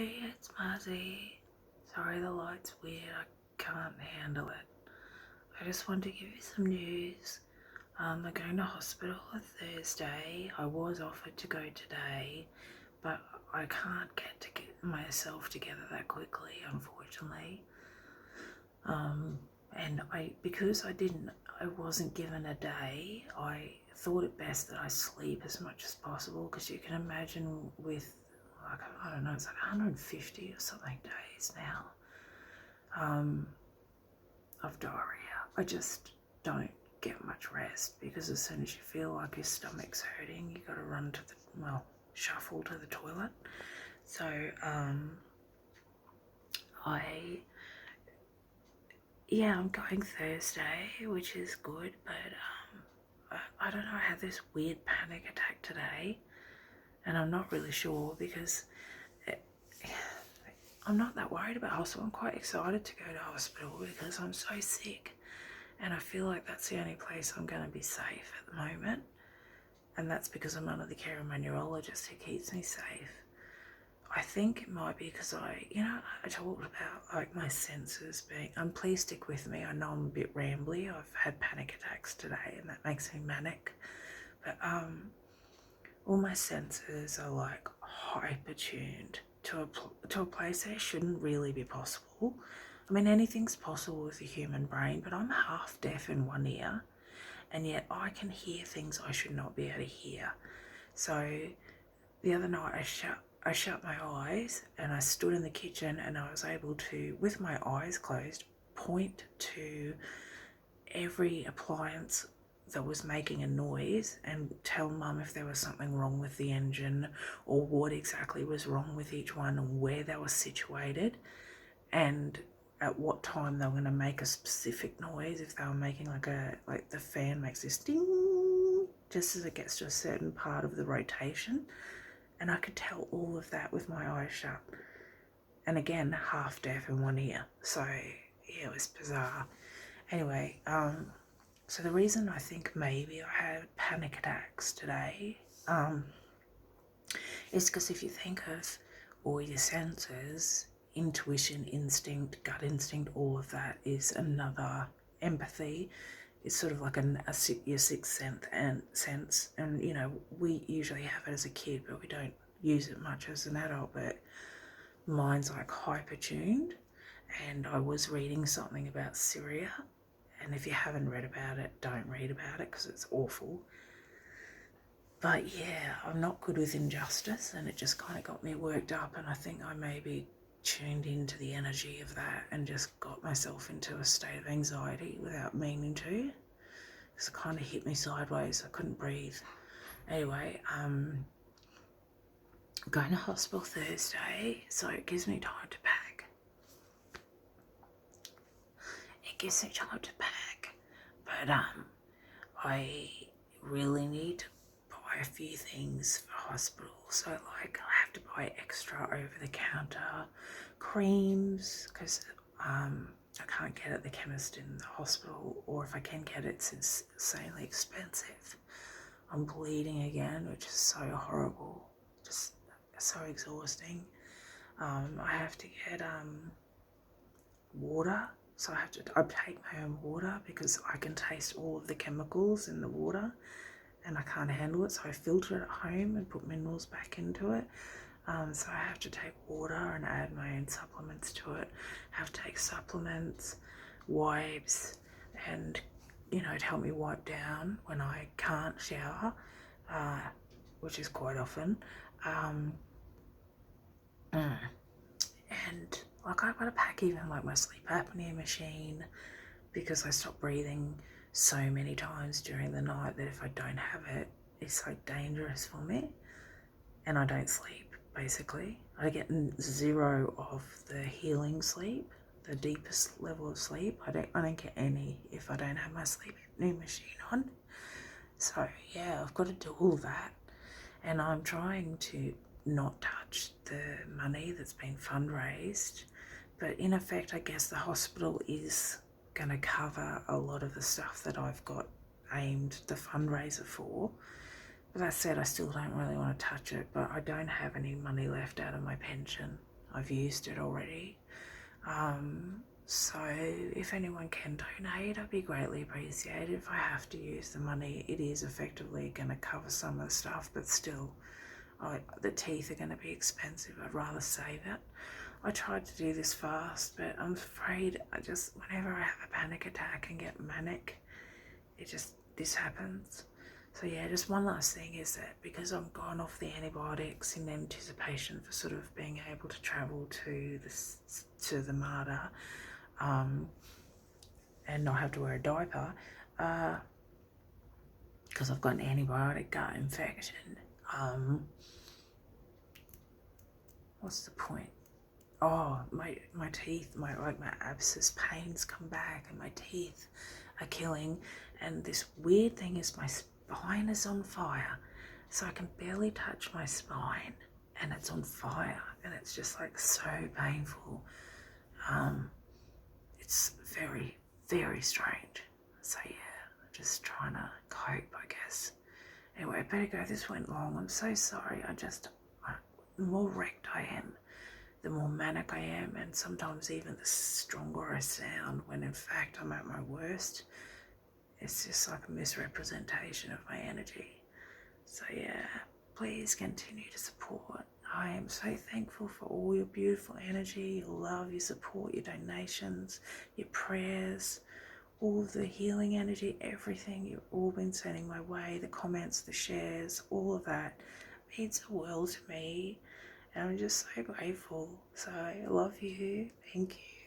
Hey, it's Marzi. Sorry the light's weird, I can't handle it. I just wanted to give you some news. I'm going to hospital on Thursday. I was offered to go today, but I can't get myself together that quickly, unfortunately. And because I wasn't given a day, I thought it best that I sleep as much as possible, because you can imagine with, like, I don't know, it's like 150 or something days now of diarrhea. I just don't get much rest, because as soon as you feel like your stomach's hurting, you got to run to shuffle to the toilet. So I'm going Thursday, which is good, but I don't know, I had this weird panic attack today, and I'm not really sure, because I'm not that worried about hospital. I'm quite excited to go to hospital because I'm so sick, and I feel like that's the only place I'm going to be safe at the moment, and that's because I'm under the care of my neurologist who keeps me safe. I think it might be because I talked about like my senses being, please stick with me, I know I'm a bit rambly, I've had panic attacks today and that makes me manic, but all my senses are like hyper tuned to a place that shouldn't really be possible. I mean, anything's possible with the human brain, but I'm half deaf in one ear, and yet I can hear things I should not be able to hear. So the other night I shut my eyes and I stood in the kitchen, and I was able to, with my eyes closed, point to every appliance that was making a noise and tell Mum if there was something wrong with the engine, or what exactly was wrong with each one, and where they were situated, and at what time they were going to make a specific noise. If they were making like the fan makes this ding just as it gets to a certain part of the rotation, and I could tell all of that with my eyes shut. And again, half deaf in one ear, so yeah, it was bizarre. Anyway, so the reason I think maybe I had panic attacks today is because if you think of all your senses, intuition, instinct, gut instinct, all of that is another empathy. It's sort of like your sixth sense, and we usually have it as a kid, but we don't use it much as an adult. But mine's like hyper tuned, and I was reading something about Syria. And if you haven't read about it, don't read about it because it's awful. But yeah, I'm not good with injustice, and it just kind of got me worked up, and I think I maybe tuned into the energy of that and just got myself into a state of anxiety without meaning to, because it kind of hit me sideways. I couldn't breathe. Anyway, going to hospital Thursday, so it gives me time to pack. But I really need to buy a few things for hospital. So like I have to buy extra over-the-counter creams, because I can't get it at the chemist in the hospital, or if I can get it, it's insanely expensive. I'm bleeding again, which is so horrible, just so exhausting. I have to get water. So I take my own water because I can taste all of the chemicals in the water and I can't handle it. So I filter it at home and put minerals back into it. So I have to take water and add my own supplements to it. I have to take supplements, wipes, and to help me wipe down when I can't shower, which is quite often. And like I've got to pack even like my sleep apnea machine, because I stop breathing so many times during the night that if I don't have it, it's like dangerous for me, and I don't sleep. Basically, I get zero of the healing sleep, the deepest level of sleep. I don't get any if I don't have my sleep apnea machine on. So yeah, I've got to do all that, and I'm trying to not touch the money that's been fundraised, but in effect I guess the hospital is going to cover a lot of the stuff that I've got aimed the fundraiser for. But that said, I still don't really want to touch it, but I don't have any money left out of my pension. I've used it already. So if anyone can donate, I'd be greatly appreciated. If I have to use the money, it is effectively going to cover some of the stuff, but still, the teeth are going to be expensive. I'd rather save it. I tried to do this fast, but I'm afraid whenever I have a panic attack and get manic, this happens. So yeah, just one last thing is that because I'm gone off the antibiotics in anticipation for sort of being able to travel to the Marta, and not have to wear a diaper, because I've got an antibiotic gut infection. What's the point? Oh, my teeth, my abscess pains come back and my teeth are killing, and this weird thing is my spine is on fire, so I can barely touch my spine and it's on fire, and it's just like so painful. It's very, very strange. So yeah, just trying to cope, I guess. Anyway, I better go. This went long. I'm so sorry. The more wrecked I am, the more manic I am, and sometimes even the stronger I sound when in fact I'm at my worst. It's just like a misrepresentation of my energy. So yeah, please continue to support. I am so thankful for all your beautiful energy, your love, your support, your donations, your prayers, all of the healing energy, everything you've all been sending my way, the comments, the shares, all of that means the world to me. And I'm just so grateful. So I love you. Thank you.